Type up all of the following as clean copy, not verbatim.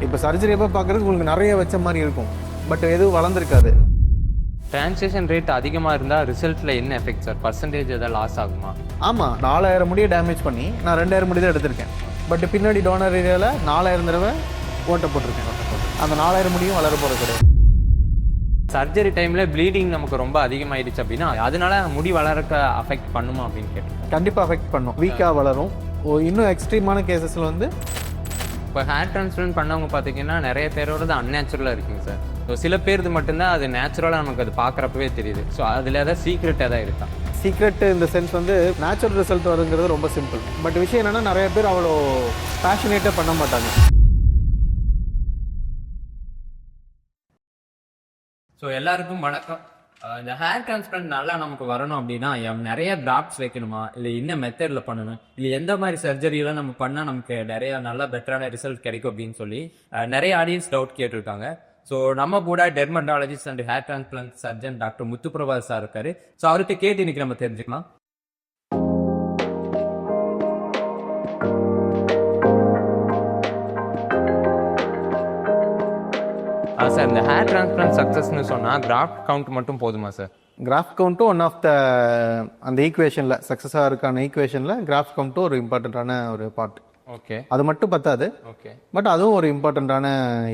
இப்போ சர்ஜரி எப்போ பார்க்குறதுக்கு உங்களுக்கு நிறைய வச்ச மாதிரி இருக்கும், பட் எதுவும் வளர்ந்துருக்காது. டிரான்சேஷன் ரேட் அதிகமாக இருந்தால் ரிசல்ட்டில் என்ன எஃபெக்ட் சார்? பர்சன்டேஜ் எதாவது லாஸ் ஆகுமா? ஆமாம், 4000 முடியை டேமேஜ் பண்ணி நான் 2000 முடி தான் எடுத்திருக்கேன். பட் பின்னாடி டோனர் ஏரியாவில் 4000 தடவை ஓட்ட போட்டிருக்கேன். அந்த 4000 முடியும் வளர போகிறது கிடையாது. சர்ஜரி டைமில் ப்ளீடிங் நமக்கு ரொம்ப அதிகமாகிடுச்சு அப்படின்னா அதனால முடி வளர்க்க அஃபெக்ட் பண்ணுமா அப்படின்னு கேட்டேன். கண்டிப்பாக அஃபெக்ட் பண்ணும், வீக்காக வளரும். இன்னும் எக்ஸ்ட்ரீமான கேசஸில் வந்து இப்போ ஹேர் டிரான்ஸ்பிளான்ட் பண்ணவங்க பார்த்தீங்கன்னா நிறைய பேரோட அன்நேச்சுரலாக இருக்குங்க சார். ஸோ சில பேருக்கு மட்டும்தான் அது நேச்சுரலாக நமக்கு அது பார்க்குறப்பவே தெரியுது. ஸோ அதில் ஏதாவது சீக்ரெட் எதாவது இருக்கா? சீக்ரெட் இந்த சென்ஸ் வந்து நேச்சுரல் ரிசல்ட் வருங்கிறது ரொம்ப சிம்பிள். பட் விஷயம் என்னென்னா நிறைய பேர் அவ்வளோ பேஷனேட்டாக பண்ண மாட்டாங்க. ஸோ எல்லாருக்கும் வணக்கம். இந்த ஹேர் டிரான்ஸ்பிளான்ட் நல்லா நமக்கு வரணும் அப்படின்னா நிறைய கிராஃப்ட்ஸ் வைக்கணுமா, இல்லை என்ன மெத்தடில் பண்ணணும், இல்லை எந்த மாதிரி சர்ஜரியெல்லாம் நம்ம பண்ணால் நமக்கு நிறைய நல்லா பெட்டரான ரிசல்ட் கிடைக்கும் அப்படின்னு சொல்லி நிறைய ஆடியன்ஸ் டவுட் கேட்டிருக்காங்க. ஸோ நம்ம கூட dermatologist and hair transplant surgeon doctor Muthu sir இருக்காரு. ஸோ அவர்கிட்ட கேட்டு இன்னைக்கு நம்ம தெரிஞ்சுக்கலாம். சார், இந்த ஹேர் டிரான்ஸ்பிளான்ட் சக்ஸஸ்ன்னு சொன்னால் கிராஃப்ட் கவுண்ட் மட்டும் போதுமா சார்? கிராஃப்ட் கவுண்ட்டும் ஒன் ஆஃப் த அந்த ஈக்குவேஷனில் சக்ஸஸாக இருக்கான ஈக்குவேஷனில் கிராஃப்ட் கவுண்ட்டும் ஒரு இம்பார்ட்டண்ட்டான ஒரு பார்ட். ஓகே, அது மட்டும் பத்தாது. ஓகே, பட் அதுவும் ஒரு இம்பார்ட்டண்ட்டான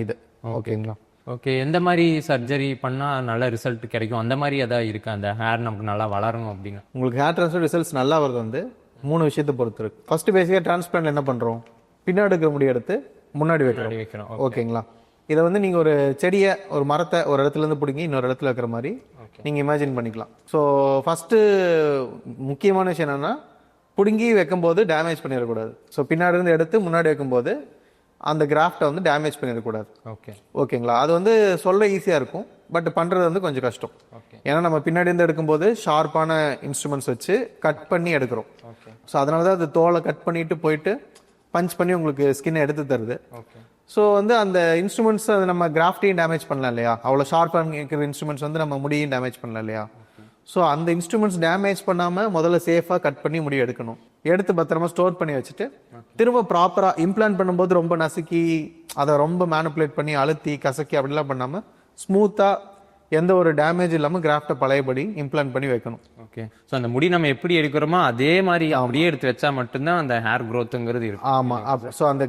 இது. ஓகேங்களா? ஓகே. எந்த மாதிரி சர்ஜரி பண்ணால் நல்ல ரிசல்ட் கிடைக்கும், அந்த மாதிரி எதாவது இருக்கா? அந்த ஹேர் நமக்கு நல்லா வளரணும் அப்படின்னு உங்களுக்கு ஹேர் டிரான்ஸ்பிளான்ட் ரிசல்ட்ஸ் நல்லா வருது வந்து 3 விஷயத்தை பொறுத்து இருக்கு. ஃபர்ஸ்ட் பேசிக்காக டிரான்ஸ்பிளான்ட் என்ன பண்ணுறோம், பின்னாடி இருக்கிற முடி எடுத்து முன்னாடி வைக்கிறோம். ஓகேங்களா? இதை வந்து நீங்கள் ஒரு செடியை, ஒரு மரத்தை ஒரு இடத்துலேருந்து பிடிங்கி இன்னொரு இடத்துல வைக்கிற மாதிரி நீங்கள் இமேஜின் பண்ணிக்கலாம். ஸோ ஃபஸ்ட்டு முக்கியமான விஷயம் என்னென்னா, பிடுங்கி வைக்கும்போது டேமேஜ் பண்ணிடக்கூடாது. ஸோ பின்னாடி இருந்து எடுத்து முன்னாடி வைக்கும்போது அந்த கிராஃப்டை வந்து டேமேஜ் பண்ணிடக்கூடாது. ஓகேங்களா? அது வந்து சொல்ல ஈஸியாக இருக்கும், பட் பண்ணுறது வந்து கொஞ்சம் கஷ்டம். ஏன்னா நம்ம பின்னாடி இருந்து எடுக்கும்போது ஷார்ப்பான இன்ஸ்ட்ருமெண்ட்ஸ் வச்சு கட் பண்ணி எடுக்கிறோம். ஸோ அதனால தான் அது தோலை கட் பண்ணிட்டு போயிட்டு பஞ்ச் பண்ணி உங்களுக்கு ஸ்கின்னை எடுத்து தருது. ஸோ வந்து அந்த இன்ஸ்ட்ருமெண்ட்ஸ் அது நம்ம கிராஃப்டையும் டேமேஜ் பண்ணலாம் இல்லையா? அவ்வளோ ஷார்ப்பாக இருக்கிற இன்ஸ்ட்ருமெண்ட்ஸ் வந்து நம்ம முடியையும் டேமேஜ் பண்ணலாம் இல்லையா? ஸோ அந்த இன்ஸ்ட்ருமெண்ட்ஸ் டேமேஜ் பண்ணாமல் முதல்ல சேஃபாக கட் பண்ணி முடி எடுக்கணும். எடுத்து பத்திரமா ஸ்டோர் பண்ணி வச்சுட்டு திரும்ப ப்ராப்பராக இம்ப்ளான்ட் பண்ணும்போது ரொம்ப நசுக்கி அதை ரொம்ப மேனிப்புலேட் பண்ணி அழுத்தி கசக்கி அப்படிலாம் பண்ணாமல் ஸ்மூத்தாக எந்த ஒரு டேமேஜ் இல்லாமல் கிராஃப்டை பழையபடி இம்ப்ளான்ட் பண்ணி வைக்கணும். ஓகே. ஸோ அந்த முடி நம்ம எப்படி எடுக்கிறோமோ அதே மாதிரி அப்படியே எடுத்து வச்சா மட்டும்தான் அந்த ஹேர் க்ரோத்துங்கிறது இருக்கும். ஆமாம். ஸோ அந்த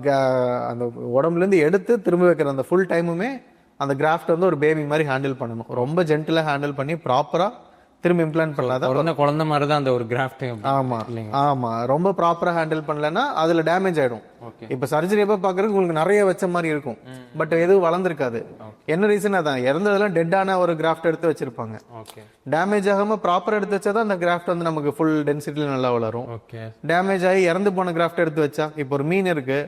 உடம்புலேருந்து எடுத்து திரும்ப வைக்கிற அந்த ஃபுல் டைமுமே அந்த கிராஃப்ட் வந்து ஒரு பேபி மாதிரி ஹேண்டில் பண்ணணும். ரொம்ப ஜென்டிலாக ஹேண்டில் பண்ணி ப்ராப்பராக திரும்ப இம்ப்ளான்ட் பண்ணலாம். குழந்தை மாதிரி தான் அந்த ஒரு கிராஃப்ட். ஆமாம், ரொம்ப ப்ராப்பராக ஹேண்டில் பண்ணலன்னா அதில் டேமேஜ் ஆகிடும். இப்போ சர்ஜரி எப்போ பார்க்குறதுக்கு உங்களுக்கு நிறைய வச்ச மாதிரி இருக்கும், பட் எதுவும் வளர்ந்துருக்காது. என்ன ரீசன்? அதான் இறந்ததெல்லாம் டெட்டான ஒரு கிராஃப்ட் எடுத்து வச்சிருப்பாங்க. டேமேஜ் ஆகாமல் ப்ராப்பராக எடுத்து வச்சா தான் அந்த கிராஃப்ட் வந்து நமக்கு ஃபுல் டென்சிட்டியில் நல்லா வளரும். டேமேஜ் ஆகி இறந்து போன கிராஃப்ட் எடுத்து வச்சா, இப்போ ஒரு மீன் இருக்கு,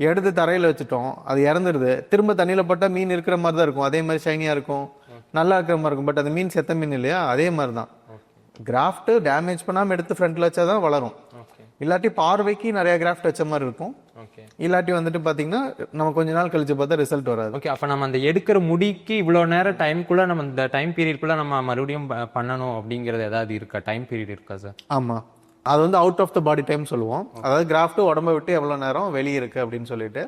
எடுத்து தரையில் வச்சுட்டோம், அது இறந்துருது, திரும்ப தண்ணியில் போட்டால் மீன் இருக்கிற மாதிரி தான் இருக்கும், அதே மாதிரி ஷைனியாக இருக்கும், நல்லா இருக்கிற மாதிரி இருக்கும். பட் அந்த மீன் செத்த மீன் இல்லையா? அதே மாதிரி தான் கிராஃப்ட் டேமேஜ் பண்ணாமல் எடுத்து ஃப்ரண்ட்ல வச்சா தான் வளரும். இல்லாட்டி பார்வைக்கு நிறைய கிராஃப்ட் வச்ச மாதிரி இருக்கும். இல்லாட்டி வந்துட்டு பார்த்தீங்கன்னா நம்ம கொஞ்ச நாள் கழிச்சு பார்த்தா ரிசல்ட் வராது. ஓகே. அப்போ நம்ம அந்த எடுக்கிற முடிக்கு இவ்வளோ நேரம் டைம்குள்ளே நம்ம இந்த டைம் பீரியட்குள்ளே நம்ம மறுபடியும் பண்ணணும் அப்படிங்கிறது ஏதாவது இருக்கா? டைம் பீரியட் இருக்கா சார்? ஆமாம், அது வந்து out of the body time சொல்லுவோம். அதாவது கிராஃப்ட் உடம்பை விட்டு எவ்வளோ நேரம் வெளியே இருக்கு அப்படின்னு சொல்லிட்டு.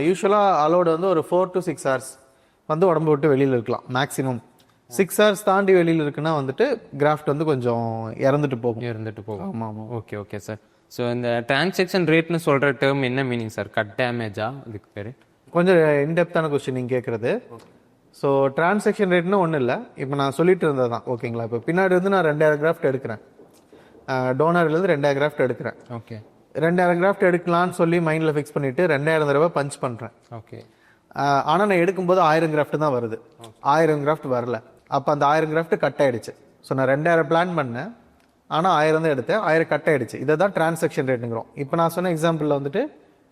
யூஸ்வலாக அலோடு வந்து ஒரு 4 to 6 hours வந்து உடம்பு விட்டு வெளியில் இருக்கலாம் மேக்ஸிமம். 6 hours தாண்டி வெளியில் இருக்குன்னா வந்துட்டு கிராஃப்ட் வந்து கொஞ்சம் இறந்துட்டு போகும். ஆமாம். Okay, okay sir. ஸோ இந்த டிரான்சாக்ஷன் ரேட்னு சொல்கிற டேர்ம் என்ன மீனிங் சார்? கட் டேமேஜா இதுக்கு பேர்? கொஞ்சம் இன்டெப்த்தான கொஸ்டின் நீங்கள் கேட்குறது. ஸோ டிரான்சாக்ஷன் ரேட்னு ஒன்றும் இல்லை, இப்போ நான் சொல்லிட்டு இருந்தது தான். ஓகேங்களா? இப்போ பின்னாடி வந்து நான் 2000 கிராஃப்ட் எடுக்கிறேன், டோனர்லேருந்து 2000 கிராஃப்ட் எடுக்கிறேன். ஓகே. 2000 கிராஃப்ட் எடுக்கலான்னு சொல்லி மைண்டில் ஃபிக்ஸ் பண்ணிவிட்டு 2000 தடவை பஞ்ச் பண்ணுறேன். ஓகே. ஆனால் நான் எடுக்கும்போது 1000 கிராஃப்ட் தான் வருது, 1000 கிராஃப்ட் வரல. அப்போ அந்த 1000 கிராஃப்ட் கட் ஆயிடுச்சு. ஸோ நான் 2000 பிளான் பண்ணேன், ஆனால் 1000 தான் எடுத்தேன், 1000 கட் ஆயிடுச்சு. இதை தான் டிரான்சாக்ஷன் ரேட்டுங்கிறோம். இப்போ நான் சொன்ன எக்ஸாம்பிளில் வந்துட்டு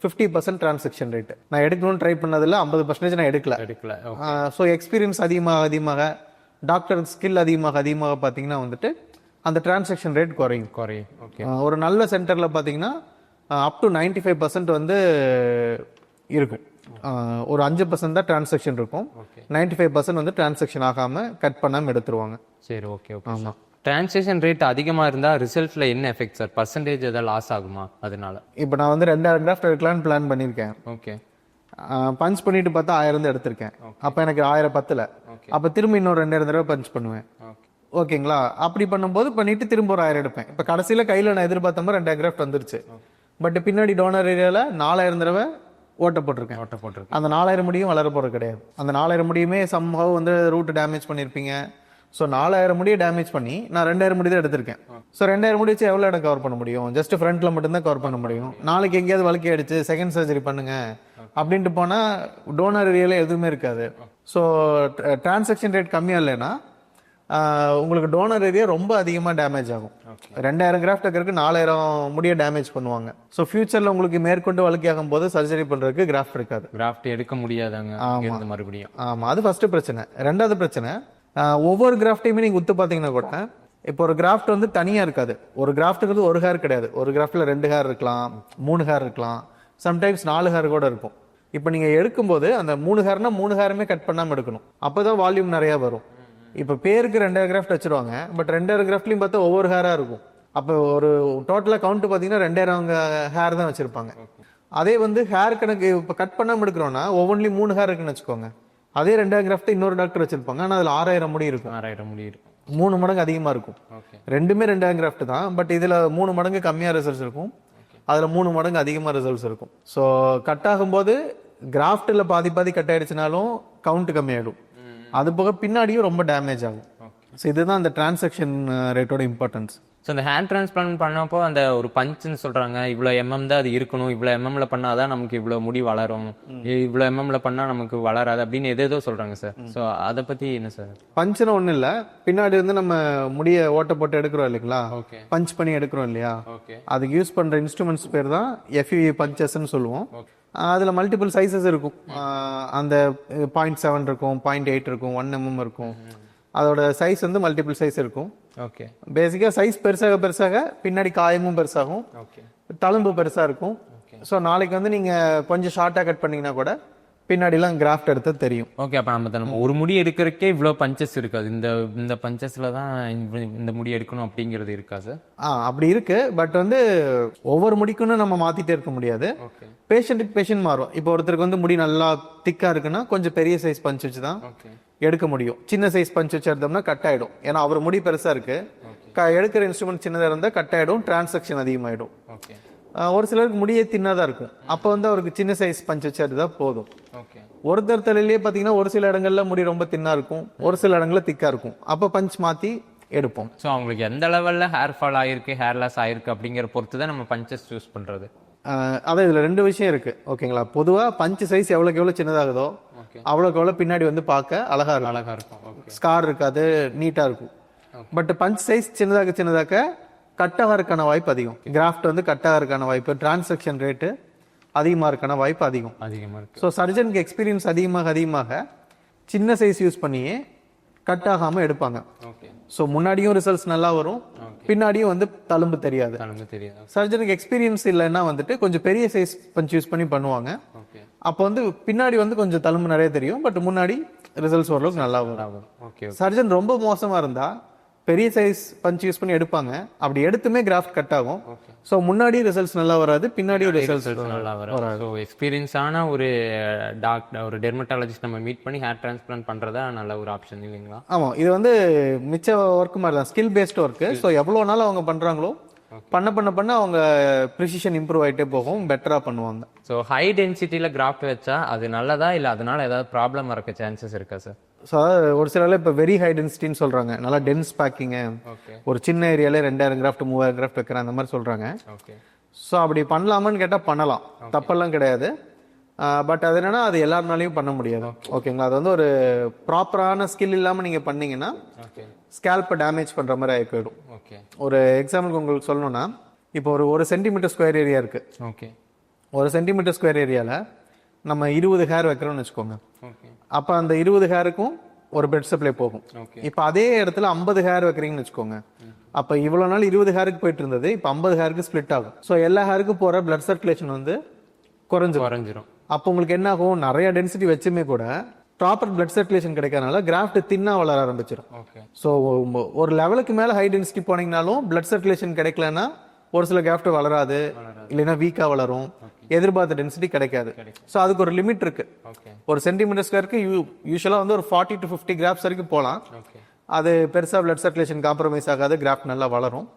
50% டிரான்சாக்ஷன் ரேட்டு. நான் எடுக்கணும்னு ட்ரை பண்ணதில்ல, 50% நான் எடுக்கல. ஸோ எக்ஸ்பீரியன்ஸ் அதிகமாக டாக்டர் ஸ்கில் அதிகமாக பார்த்தீங்கன்னா வந்துட்டு அந்த டிரான்சாக்ஷன் ரேட் குறையும். ஒரு நல்ல சென்டரில் பார்த்தீங்கன்னா அப் டு 95% வந்து இருக்கும். ஒரு 5% தான் டிரான்சாக்ஷன் இருக்கும், 95% வந்து டிரான்சாக்ஷன் ஆகாமல் கட் பண்ணாமல் எடுத்துருவாங்க. சரி, ஓகே. ஆமாம். டிரான்சாக்ஷன் ரேட் அதிகமாக இருந்தால் ரிசல்ட்டில் என்ன எஃபெக்ட் சார்? பர்சன்டேஜ் எதாவது லாஸ் ஆகுமா அதனால? இப்போ நான் வந்து 2000 கிராஃப்ட் எடுக்கலான்னு பிளான் பண்ணியிருக்கேன். ஓகே. பஞ்ச் பண்ணிட்டு பார்த்தா 1000 எடுத்திருக்கேன். அப்போ எனக்கு 1000 பத்தல. அப்போ திரும்ப இன்னொரு 2000 தடவை பஞ்ச் பண்ணுவேன். ஓகேங்களா? அப்படி பண்ணும்போது பண்ணிட்டு திரும்ப ஒரு 1000 எடுப்பேன். இப்போ கடைசியில் கையில் நான் எதிர்பார்த்த மாதிரி 2000 கிராஃப்ட் வந்துருச்சு. பட் பின்னாடி டோனர் ஏரியாவில் 4000 தடவை ஓட்ட போட்டிருக்கேன். அந்த 4000 முடியும் வளர போகிறது கிடையாது. அந்த 4000 முடியுமே சம்பவம் வந்து ரூட் டேமேஜ் பண்ணியிருப்பீங்க. ஸோ 4000 முடியை டேமேஜ் பண்ணி நான் 2000 முடி தான் எடுத்திருக்கேன். ஸோ 2000 முடி வச்சு எவ்வளோ இடம் கவர் பண்ண முடியும்? ஜஸ்ட் ஃப்ரண்ட்ல மட்டும்தான் கவர் பண்ண முடியும். நாளைக்கு எங்கேயாவது வழுக்கி அடிச்சு செகண்ட் சர்ஜரி பண்ணுங்க அப்படின்ட்டு போனால் டோனர் ஏரியாவில் எதுவுமே இருக்காது. ஸோ டிரான்சாக்ஷன் ரேட் கம்மியாக இல்லைன்னா உங்களுக்கு டோனர் ஏரியா ரொம்ப அதிகமாக டேமேஜ் ஆகும். 2000 கிராஃப்ட் இருக்கிறதுக்கு 4000 முடியை டேமேஜ் பண்ணுவாங்க. ஸோ ஃபியூச்சரில் உங்களுக்கு மேற்கொண்டு வழுக்கி ஆகும் போது சர்ஜரி பண்ணுறதுக்கு கிராஃப்ட் இருக்காது. கிராஃப்ட் எடுக்க முடியாதாங்க மறுபடியும். ஆமாம், அது ஃபர்ஸ்ட் பிரச்சனை. ரெண்டாவது பிரச்சனை, ஒவ்வொரு கிராஃப்டையுமே நீங்கள் உத்து பார்த்தீங்கன்னா கூட இப்போ ஒரு கிராஃப்ட் வந்து தனியாக இருக்காது. ஒரு கிராஃப்ட்டுங்கிறது ஒரு ஹேர் கிடையாது. ஒரு கிராஃப்டில் 2 ஹேர் இருக்கலாம், 3 ஹேர் இருக்கலாம், சம்டைம்ஸ் 4 ஹேர் கூட இருக்கும். இப்போ நீங்கள் எடுக்கும்போது அந்த 3 ஹேர்னா 3 ஹேருமே கட் பண்ணாமல் எடுக்கணும். அப்போ தான் வால்யூம் நிறையா வரும். இப்போ பேருக்கு 2000 கிராஃப்ட் வச்சிருவாங்க. பட் 2000 கிராஃப்ட்லையும் பார்த்தா ஒவ்வொரு ஹேராக இருக்கும். அப்போ ஒரு டோட்டலாக கவுண்ட் பார்த்தீங்கன்னா 2000 ஹேர் தான் வச்சிருப்பாங்க. அதே வந்து ஹேர் கணக்கு இப்போ கட் பண்ணாமல் எடுக்கிறோன்னா ஒவ்வொன்றிலையும் 3 ஹேர் இருக்குன்னு வச்சுக்கோங்க. அதே 2000 கிராஃப்ட் இன்னொரு டாக்டர் வச்சிருப்பாங்க. ஆனால் அதில் 6000 முடி இருக்கும். 6000 முடி இருக்கும். 3 மடங்கு அதிகமாக இருக்கும். ரெண்டுமே 2000 கிராஃப்ட் தான். பட் இதில் 3 மடங்கு கம்மியாக ரிசல்ட்ஸ் இருக்கும், அதில் 3 மடங்கு அதிகமாக ரிசல்ட்ஸ் இருக்கும். ஸோ கட் ஆகும்போது கிராஃப்டில் பாதி கட் ஆயிடுச்சுனாலும் கவுண்ட் கம்மியாயிடும். அது போக பின்னாடியும் ரொம்ப டேமேஜ் ஆகும். ஸோ இதுதான் அந்த டிரான்சாக்ஷன் ரேட்டோட இம்பார்ட்டன்ஸ். ஸோ இந்த ஹேர் டிரான்ஸ்பிளான்ட் பண்ணப்போ அந்த ஒரு பஞ்சுன்னு சொல்கிறாங்க, இவ்வளோ எம்எம் தான் அது இருக்கணும், இவ்வளோ எம்எம்ல பண்ணால் தான் நமக்கு இவ்வளோ முடி வளரும், இவ்வளோ எம்எம்ல பண்ணால் நமக்கு வளராது அப்படின்னு எதேதோ சொல்கிறாங்க சார். ஸோ அதை பற்றி என்ன சார்? பஞ்சுன்னு ஒன்றும் இல்லை. பின்னாடி வந்து நம்ம முடியை ஓட்ட போட்டு எடுக்கிறோம் இல்லைங்களா, பஞ்ச் பண்ணி எடுக்கிறோம் இல்லையா, அதுக்கு யூஸ் பண்ணுற இன்ஸ்ட்ருமெண்ட்ஸ் பேர் தான் FUE பஞ்சஸ்ன்னு சொல்லுவோம். அதில் மல்டிபிள் சைஸஸ் இருக்கும். அந்த 0.7 இருக்கும், 0.8 இருக்கும், 1 mm இருக்கும். அதோட சைஸ் வந்து மல்டிபிள் சைஸ் இருக்கும். ஓகே. பேசிக்காக சைஸ் பெருசாக பின்னாடி காயமும் பெருசாகும், தழும்பு பெருசாக இருக்கும். ஸோ நாளைக்கு வந்து நீங்கள் கொஞ்சம் ஷார்ட்டாக கட் பண்ணிங்கன்னா கூட பின்னாடிலாம் கிராஃப்ட் எடுத்து தெரியும். ஓகே. அப்போ நம்ம ஒரு முடி எடுக்கிறதுக்கே இவ்வளோ பஞ்சஸ் இருக்காது. இந்த பஞ்சஸில் தான் இந்த முடி எடுக்கணும் அப்படிங்கிறது இருக்கா சார்? அப்படி இருக்கு. பட் வந்து ஒவ்வொரு முடிக்குன்னு நம்ம மாற்றிட்டே இருக்க முடியாது. பேஷண்ட்டுக்கு பேஷண்ட் மாறும். இப்போ ஒருத்தருக்கு வந்து முடி நல்லா திக்காக இருக்குன்னா கொஞ்சம் பெரிய சைஸ் பஞ்ச் வச்சு தான் எடுக்க முடியும். சின்ன சைஸ் பஞ்ச் வச்சு எடுத்தோம்னா கட் ஆகிடும். ஏன்னா அவர் முடி பெருசாக இருக்கு, எடுக்கிற இன்ஸ்ட்ருமெண்ட் சின்னதாக இருந்தால் கட் ஆகிடும், டிரான்சாக்ஷன் அதிகமாகிடும். ஒரு சிலருக்கு முடியே தின்னதாக இருக்கும். அப்போ வந்து அவருக்கு சின்ன சைஸ் பஞ்ச் வச்சு எடுத்தா போதும். ஒருத்தர் தலையிலேயே பார்த்தீங்கன்னா ஒரு சில இடங்கள்ல முடி ரொம்ப தின்னா இருக்கும், ஒரு சில இடங்கள்ல திக்கா இருக்கும். அப்போ பஞ்ச் மாற்றி எடுப்போம். ஸோ அவங்களுக்கு எந்த லெவலில் ஹேர் ஃபால் ஆயிருக்கு, ஹேர் லாஸ் ஆயிருக்கு அப்படிங்கிற பொறுத்து தான் நம்ம பஞ்சஸ் சூஸ் பண்ணுறது. அதான் இதில் 2 விஷயம் இருக்கு. ஓகேங்களா? பொதுவாக பஞ்ச் சைஸ் எவ்வளோக்கு எவ்வளோ சின்னதாகுதோ அவ்வளோக்கு எவ்வளோ பின்னாடி வந்து பார்க்க அழகா இருக்கும். ஸ்கார் இருக்காது, நீட்டாக இருக்கும். பட் பஞ்ச் சைஸ் சின்னதாக கட்டாகிறதுக்கான வாய்ப்பு அதிகம். கிராஃப்ட் வந்து கட்டாகிறதுக்கான வாய்ப்பு, டிரான்சாக்ஷன் ரேட்டு அதிகமாக இருக்கான வாய்ப்பு அதிகமாக இருக்கு. ஸோ சர்ஜனுக்கு எக்ஸ்பீரியன்ஸ் அதிகமாக சின்ன சைஸ் யூஸ் பண்ணியே கட் ஆகாமல் எடுப்பாங்க. ஸோ முன்னாடியும் ரிசல்ட்ஸ் நல்லா வரும், பின்னாடியும் வந்து தழும்பு தெரியாது. சர்ஜனுக்கு எக்ஸ்பீரியன்ஸ் இல்லைன்னா வந்துட்டு கொஞ்சம் பெரிய சைஸ் பஞ்ச் யூஸ் பண்ணி பண்ணுவாங்க. அப்போ வந்து பின்னாடி வந்து கொஞ்சம் தழும்பு நிறைய தெரியும், பட் முன்னாடி ரிசல்ட்ஸ் ஓரளவுக்கு நல்லா வரும். சர்ஜன் ரொம்ப மோசமாக இருந்தா பெரிய சைஸ் பஞ்ச் யூஸ் பண்ணி எடுப்பாங்க. அப்படி எடுத்துமே கிராஃப்ட் கட் ஆகும். ஸோ முன்னாடி ரிசல்ட்ஸ் நல்லா வராது, பின்னாடி ரிசல்ட்ஸ் நல்லா வரும். ஸோ எக்ஸ்பீரியன்ஸான ஒரு டாக்டர், ஒரு டெர்மட்டாலஜிஸ்ட் நம்ம மீட் பண்ணி ஹேர் டிரான்ஸ்பிளான்ட் பண்ணுறதா நல்ல ஒரு ஆப்ஷன் இல்லைங்களா? ஆமாம், இது வந்து மிச்ச ஒர்க் மாதிரி தான், ஸ்கில் பேஸ்ட் ஒர்க்கு. ஸோ எவ்வளோ நாள் அவங்க பண்ணுறாங்களோ பண்ண அவங்க ப்ரிசிஷன் இம்ப்ரூவ் ஆகிட்டே போகும், பெட்டராக பண்ணுவாங்க. ஸோ ஹை டென்சிட்டியில் கிராஃப்ட் வச்சா அது நல்லதா, இல்லை அதனால ஏதாவது ப்ராப்ளம் வரக்க சான்சஸ் இருக்கா சார்? ஸோ அதாவது ஒரு சில இப்போ வெரி ஹை டென்சிட்டின்னு சொல்கிறாங்க, நல்லா டென்ஸ் பேக்கிங்கு, ஒரு சின்ன ஏரியாலே 2000 கிராஃப்ட் 3000 கிராஃப்ட் வைக்கிறேன் அந்த மாதிரி சொல்கிறாங்க. ஸோ அப்படி பண்ணலாமான்னு கேட்டால் பண்ணலாம், தப்பெல்லாம் கிடையாது. பட் அது என்னன்னா அது எல்லாருனாலையும் பண்ண முடியாது. ஓகேங்களா? அது வந்து ஒரு ப்ராப்பரான ஸ்கில் இல்லாமல் நீங்கள் பண்ணீங்கன்னா ஸ்கேல்ப்பை டேமேஜ் பண்ணுற மாதிரி ஆகி போயிடும். ஒரு எக்ஸாம்பிளுக்கு உங்களுக்கு சொல்லணும்னா, இப்போ ஒரு சென்டிமீட்டர் ஸ்கொயர் ஏரியா இருக்கு. ஒரு சென்டிமீட்டர் ஸ்கொயர் ஏரியாவில் நம்ம 20 ஹேர் வைக்கிறோம்னு வச்சுக்கோங்க. அப்போ அந்த 20 ஹேருக்கும் ஒரு பிளட் சப்ளை போகும். இப்போ அதே இடத்துல 50 ஹேர் வைக்கிறீங்கன்னு வச்சுக்கோங்க. அப்போ இவ்வளோ நாள் 20 ஹேருக்கு போயிட்டு இருந்தது, இப்போ 50 ஹேருக்கு ஸ்பிளிட் ஆகும். ஸோ எல்லா ஹேருக்கும் போகிற பிளட் சர்க்குலேஷன் வந்து குறைஞ்சிரும். அப்போ உங்களுக்கு என்ன ஆகும், நிறைய டென்சிட்டி வச்சுமே கூட ப்ராப்பர் பிளட் சர்க்குலேஷன் கிடைக்காதனால கிராஃப்ட் தின்னா வளர ஆரம்பிச்சிடும். ஸோ ஒரு லெவலுக்கு மேலே ஹை டென்சிட்டி போனீங்கனாலும் பிளட் சர்க்குலேஷன் கிடைக்கலன்னா ஒரு சில கிராஃப்ட் வளராது, இல்லைன்னா வீக்காக வளரும். எதிர்பார்த்த டென்சிட்டி கிடைக்காது. ஸோ அதுக்கு ஒரு லிமிட் இருக்கு. ஒரு சென்டிமீட்டர் ஸ்கொயருக்கு யூஸ்வலா வந்து ஒரு 40 to 50 கிராஃப்ட்ஸ் வரைக்கும் போகலாம். அது பெருசா பிளட் சர்க்குலேஷன் காம்ப்ரமைஸ் ஆகாது, கிராஃப்ட் நல்லா வளரும்.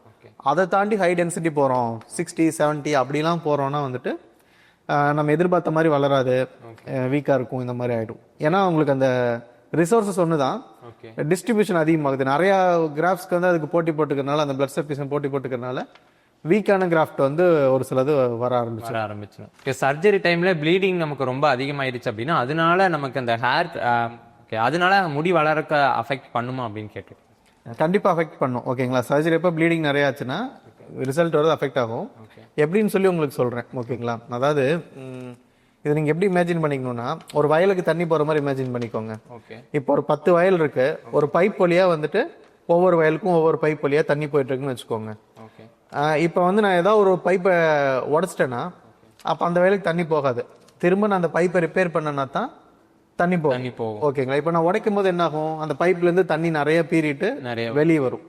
அதை தாண்டி ஹை டென்சிட்டி போறோம் 60 70 அப்படிலாம் போறோம்னா வந்துட்டு நம்ம எதிர்பார்த்த மாதிரி வளராது, வீக்கா இருக்கும், இந்த மாதிரி ஆயிடும். ஏன்னா உங்களுக்கு அந்த ரிசோர்ஸஸ் ஒன்று தான், டிஸ்ட்ரிபியூஷன் அதிகமாகுது. நிறைய கிராஃப்ட்ஸ்க்கு வந்து அதுக்கு போட்டி போட்டுக்கிறதுனால, அந்த பிளட் சர்க்குலேஷன் போட்டி போட்டுக்கிறதுனால வீக்கான கிராஃப்ட் வந்து ஒரு சிலது வர ஆரம்பிச்சிடும். சர்ஜரி டைம்ல ப்ளீடிங் நமக்கு ரொம்ப அதிகமாயிடுச்சு அப்படின்னா அதனால நமக்கு அந்த ஹேர் அதனால முடி வளர்க்க அஃபெக்ட் பண்ணுமா அப்படின்னு கேட்டு. கண்டிப்பா அஃபெக்ட் பண்ணும். ஓகேங்களா, சர்ஜரி எப்போ ப்ளீடிங் நிறைய ஆச்சுன்னா ரிசல்ட் வருது அஃபெக்ட் ஆகும். எப்படின்னு சொல்லி உங்களுக்கு சொல்றேன். ஓகேங்களா, அதாவது இதை நீங்க எப்படி இமேஜின் பண்ணிக்கணும்னா, ஒரு வயலுக்கு தண்ணி போற மாதிரி இமேஜின் பண்ணிக்கோங்க. இப்போ ஒரு 10 வயல் இருக்கு, ஒரு பைப் வழியா வந்துட்டு ஒவ்வொரு வயலுக்கும் ஒவ்வொரு பைப் வழியா தண்ணி போயிட்டு இருக்குன்னு வச்சுக்கோங்க. இப்போ வந்து நான் ஏதாவது ஒரு பைப்பை உடச்சிட்டேன்னா அப்போ அந்த வயலுக்கு தண்ணி போகாது. திரும்ப நான் அந்த பைப்பை ரிப்பேர் பண்ணனா தான் தண்ணி போகும். ஓகேங்களா, இப்போ நான் உடைக்கும் போது என்ன ஆகும், அந்த பைப்ல இருந்து தண்ணி நிறைய பீறிட்டு வெளியே வரும்.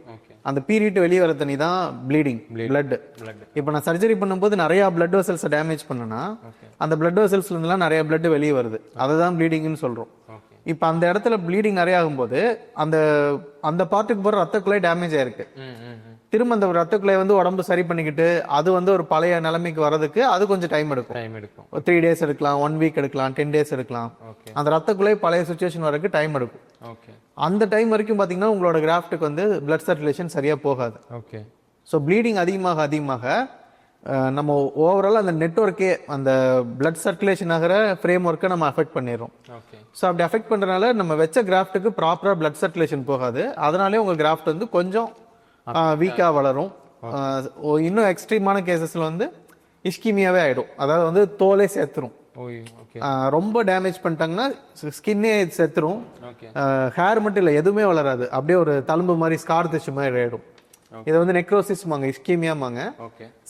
அந்த பீரியட் வெளியே வர தண்ணி தான் ப்ளீடிங், பிளட். இப்போ நான் சர்ஜரி பண்ணும்போது நிறைய பிளட் வெசல்ஸ் டேமேஜ் பண்ணனா அந்த பிளட் வெசல்ஸ்ல இருந்துலாம் நிறைய பிளட் வெளியே வருது, அதை தான் ப்ளீடிங்னு சொல்றோம். இப்போ அந்த இடத்துல ப்ளீடிங் நிறைய ஆகும்போது அந்த அந்த பார்ட்டுக்கு போற ரத்த குழாய் டேமேஜ் ஆயிருக்கு. திரும்ப அந்த ரத்த குழாய் வந்து உடம்பு சரி பண்ணிக்கிட்டு அது வந்து ஒரு பழைய நிலைமைக்கு வர்றதுக்கு அது கொஞ்சம் டைம் எடுக்கும். 3 days எடுக்கலாம், 1 week எடுக்கலாம், 10 days எடுக்கலாம். அந்த ரத்த குழாய் பழைய சுச்சுவேஷன் வரதுக்கு டைம் எடுக்கும். அந்த டைம் வரைக்கும் பாத்தீங்கன்னா உங்களோட கிராஃப்ட்டுக்கு வந்து பிளட் சர்க்குலேஷன் சரியா போகாது. ஸோ ப்ளீடிங் அதிகமாக அதிகமாக நம்ம ஓவரால் அந்த நெட்ஒர்க்கே, அந்த பிளட் சர்க்குலேஷன் ஆகிற ஃப்ரேம் ஒர்க்கை நம்ம அஃபெக்ட் பண்ணிடுறோம். ஸோ அப்படி அஃபெக்ட் பண்றதுனால நம்ம வச்ச கிராஃப்ட்டுக்கு ப்ராப்பரா பிளட் சர்க்குலேஷன் போகாது. அதனாலே உங்க கிராஃப்ட் வந்து கொஞ்சம் வீக்கா வளரும். இன்னும் எக்ஸ்ட்ரீமான கேசஸ்ல வந்து இஸ்கிமியாவே ஆயிடும், அதாவது வந்து தோலே சேர்த்துரும். ரொம்ப டேமேஜ் பண்ணிட்டாங்கன்னா ஸ்கின்னே செத்துரும். ஹேர் மட்டும் இல்லை, எதுவுமே வளராது, அப்படியே ஒரு தழும்பு மாதிரி ஸ்கார் திச்சு மாதிரி ஆயிடும். இதை வந்து நெக்ரோசிஸ் மாங்க, இஸ்கீமியாமாங்க.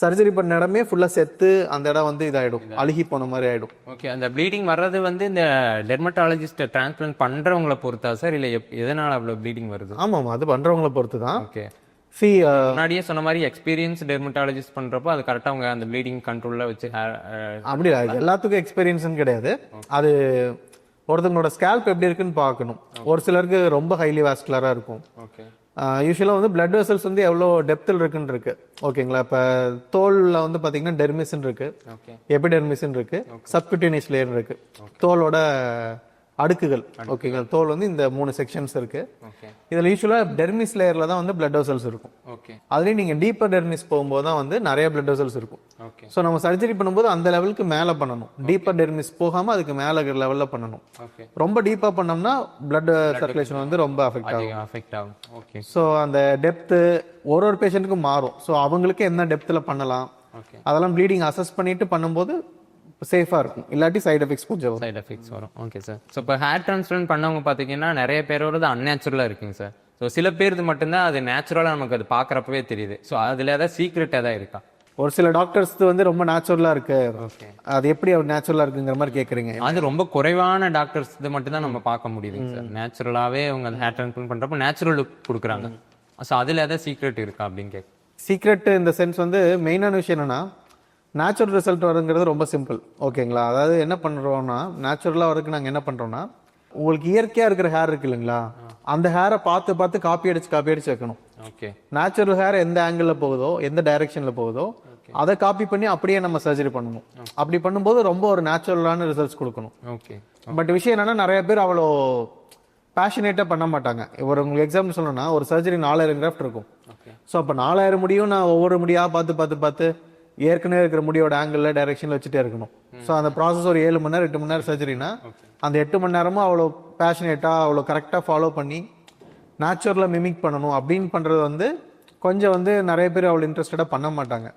சர்ஜரி பண்ண இடமே ஃபுல்லா செத்து அந்த இடம் வந்து இதாயிடும், அழுகி போன மாதிரி ஆயிடும். ஓகே, அந்த ப்ளீடிங் வர்றது வந்து இந்த டெர்மட்டாலஜிஸ்ட் டிரான்ஸ்பிளான்ட் பண்றவங்களை பொறுத்தா சார், இல்ல எதனால அவ்வளவு ப்ளீடிங் வருது? ஆமாம், அது பண்றவங்களை பொறுத்து தான். ஓகே, முன்னாடியே சொன்ன மாதிரி எக்ஸ்பீரியன்ஸ் டெர்மட்டாலஜிஸ்ட் பண்றப்போ அது கரெக்டா அவங்க அந்த ப்ளீடிங் கண்ட்ரோல்ல வச்சு அப்படி எல்லாத்துக்கும் எக்ஸ்பீரியன்ஸ் கிடையாது. அது ஒருத்தவங்களோட ஸ்கேல்ப் எப்படி இருக்குன்னு பார்க்கணும். ஒரு சிலருக்கு ரொம்ப ஹைலி வாஸ்குலரா இருக்கும். யூஸ்வலாக வந்து பிளட் வெசல்ஸ் வந்து எவ்வளோ டெப்த்தில் இருக்குன்னு இருக்கு. ஓகேங்களா, இப்போ தோலில் வந்து பார்த்தீங்கன்னா டெர்மிஸ்ன்னு இருக்கு, எபிடெர்மிஸ்ன்னு இருக்கு, சப்குட்டேனியஸ் லேயர் இருக்கு, தோலோட அடுக்குகள். ஓகேங்களா, தோல் வந்து இந்த 3 செக்ஷன்ஸ் இருக்கு. இதுல யூஸ்வலா டெர்மிஸ் லேயர்ல தான் வந்து பிளட் வெசல்ஸ் இருக்கும். அதுலயும் நீங்க டீப்பர் டெர்மிஸ் போகும்போது தான் வந்து நிறைய பிளட் வெசல்ஸ் இருக்கும். ஸோ நம்ம சர்ஜரி பண்ணும்போது அந்த லெவலுக்கு மேல பண்ணணும். டீப்பர் டெர்மிஸ் போகாம அதுக்கு மேல லெவல்ல பண்ணணும். ரொம்ப டீப்பா பண்ணோம்னா பிளட் சர்க்குலேஷன் வந்து ரொம்ப அஃபெக்ட் ஆகும். ஸோ அந்த டெப்த் ஒரு பேஷண்ட்டுக்கும் மாறும். ஸோ அவங்களுக்கு என்ன டெப்த்ல பண்ணலாம் அதெல்லாம் ப்ளீடிங் அசஸ் பண்ணிட்டு பண்ணும்போது சேஃபா இருக்கும். இல்லாட்டி சைடு எஃபெக்ட்ஸ் கொஞ்சம் வரும். Okay sir. ஸோ இப்போ ஹேர் டிரான்ஸ்பிளான்ட் பண்ணவங்க பார்த்தீங்கன்னா நிறைய பேரோட அன்நேச்சுரலாக இருக்குங்க சார். ஸோ சில பேருக்கு மட்டும்தான் அது நேச்சுரலாக நமக்கு அது பார்க்குறப்பவே தெரியுது. ஸோ அதில் ஏதாவது சீக்ரெட் ஏதாவது இருக்கா? ஒரு சில டாக்டர்ஸ் வந்து ரொம்ப நேச்சுரலா இருக்கு, அது எப்படி அவர் நேச்சுரலா இருக்குங்கிற மாதிரி கேட்குறீங்க. அது ரொம்ப குறைவான டாக்டர்ஸ் இது மட்டும் தான் நம்ம பார்க்க முடியுதுங்க சார். நேச்சுரலாகவே அவங்க அந்த ஹேர் டிரான்ஸ்பிளான்ட் பண்ணுறப்போ நேச்சுரல் லுக் கொடுக்குறாங்க. ஸோ அதில் ஏதாவது சீக்ரெட் இருக்கா அப்படின்னு கேட்க. சீக்ரெட் இந்த சென்ஸ் வந்து மெயினான விஷயம் என்னன்னா, நேச்சுரல் ரிசல்ட் வருங்கிறது ரொம்ப சிம்பிள். ஓகேங்களா, அதாவது என்ன பண்றோம்னா, நேச்சுரலா வரதுக்கு நாங்கள் என்ன பண்றோம்னா, உங்களுக்கு இயற்கையா இருக்கிற ஹேர் இருக்கு இல்லைங்களா, அந்த ஹேரை பார்த்து பார்த்து காப்பி அடிச்சு வைக்கணும். நேச்சுரல் ஹேர் எந்த ஆங்கிள் போகுதோ, எந்த டைரக்ஷன்ல போகுதோ அதை காப்பி பண்ணி அப்படியே நம்ம சர்ஜரி பண்ணணும். அப்படி பண்ணும்போது ரொம்ப ஒரு நேச்சுரலான ரிசல்ட்ஸ் கொடுக்கணும். பட் விஷயம் என்னன்னா, நிறைய பேர் அவ்வளோ பேஷனேட்டா பண்ண மாட்டாங்க. ஒரு உங்களுக்கு எக்ஸாம்பிள் சொல்லணும்னா, ஒரு சர்ஜரி 4000 கிராஃப்ட் இருக்கும். ஸோ அப்போ 4000 முடியும் நான் ஒவ்வொரு முடியா பார்த்து ஏற்கனவே இருக்கிற முடியோட ஆங்கிள் டைரக்ஷன்ல வச்சுட்டே இருக்கணும். ஸோ அந்த ப்ராசஸ் ஒரு 7 மணி நேரம் 8 மணி நேரம் சர்ஜரினா, அந்த 8 மணி நேரமும் அவ்வளோ பேஷனேட்டா அவ்வளோ கரெக்டாக ஃபாலோ பண்ணி நேச்சுரலாக மிமிக் பண்ணணும் அப்படின்னு பண்றது வந்து கொஞ்சம் வந்து நிறைய பேர் அவ்வளோ இன்ட்ரெஸ்டடாக பண்ண மாட்டாங்க.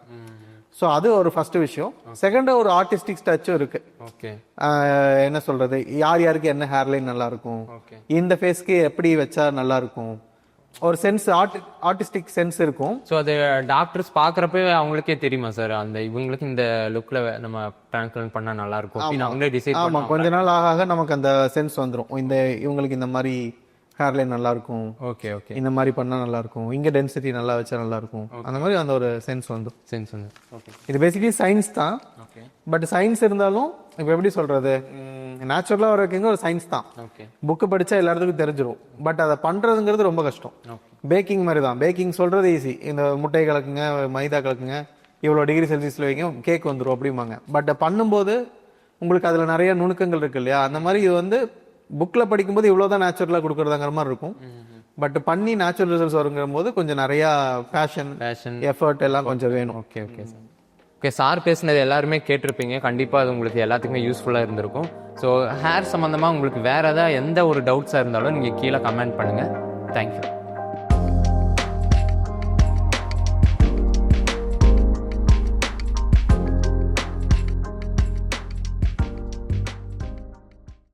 ஸோ அது ஒரு ஃபர்ஸ்ட் விஷயம். செகண்ட், ஒரு ஆர்டிஸ்டிக் டச்சும் இருக்கு. என்ன சொல்றது, யார் யாருக்கு என்ன ஹேர்லைன் நல்லா இருக்கும், இந்த ஃபேஸ்க்கு எப்படி வச்சா நல்லா இருக்கும், ஒரு சென்ஸ் ஆர்டிஸ்டிக் சென்ஸ் இருக்கும். ஸோ அது டாக்டர்ஸ் பார்க்குறப்ப அவங்களுக்கே தெரியுமா சார், அந்த இவங்களுக்கு இந்த லுக்ல நம்ம டிரான்ஸ்பிளான்ட் பண்ணா நல்லா இருக்கும் அப்படின்னு அவங்களே டிசைட். ஆமா, கொஞ்ச நாள் ஆக நமக்கு அந்த சென்ஸ் வந்துடும், இந்த இவங்களுக்கு இந்த மாதிரி ஹேர்லைன் நல்லா இருக்கும், ஓகே ஓகே இந்த மாதிரி பண்ணா நல்லா இருக்கும், இங்க டென்சிட்டி நல்லா வச்சா நல்லா இருக்கும், அந்த மாதிரி அந்த ஒரு சென்ஸ் வந்து. சென்ஸ் வந்து ஓகே. இது பேசிக்கலி சயின்ஸ் தான். ஓகே பட் சயின்ஸ் இருந்தாலும் இப்போ எப்படி சொல்றது, நேச்சுரலா வரைக்கும் ஒரு சயின்ஸ் தான். ஓகே. புக்கு படிச்சா எல்லாத்துக்கும் தெரிஞ்சிடும். பட் அதை பண்றதுங்கிறது ரொம்ப கஷ்டம். பேக்கிங் மாதிரி தான். பேக்கிங் சொல்றது ஈஸி, இந்த முட்டை கலக்குங்க, மைதா கலக்குங்க, இவ்வளோ டிகிரி செல்சியஸ்ல வைங்க கேக் வந்துடும் அப்படிம்பாங்க. பட் பண்ணும்போது உங்களுக்கு அதுல நிறைய நுணுக்கங்கள் இருக்கு இல்லையா, அந்த மாதிரி இது வந்து புக்ல படிக்கும்போது இவ்வளவுதான் நேச்சுரலா கொடுக்கறதாங்கிற மாதிரி இருக்கும். பட் பண்ணி நேச்சுரல் ரிசல்ட்ஸ் வருங்கிற போது கொஞ்சம் நிறைய பேஷன் எஃபர்ட் எல்லாம் கொஞ்சம் வேணும். Okay okay sir. Okay, sir பேசுனது எல்லாருமே கேட்டிருப்பீங்க. கண்டிப்பாக அது உங்களுக்கு எல்லாத்துக்குமே யூஸ்ஃபுல்லாக இருந்திருக்கும். ஸோ ஹேர் சம்மந்தமாக உங்களுக்கு வேறு ஏதாவது எந்த ஒரு டவுட்ஸாக இருந்தாலும் நீங்கள் கீழே கமெண்ட் பண்ணுங்கள். தேங்க்யூ.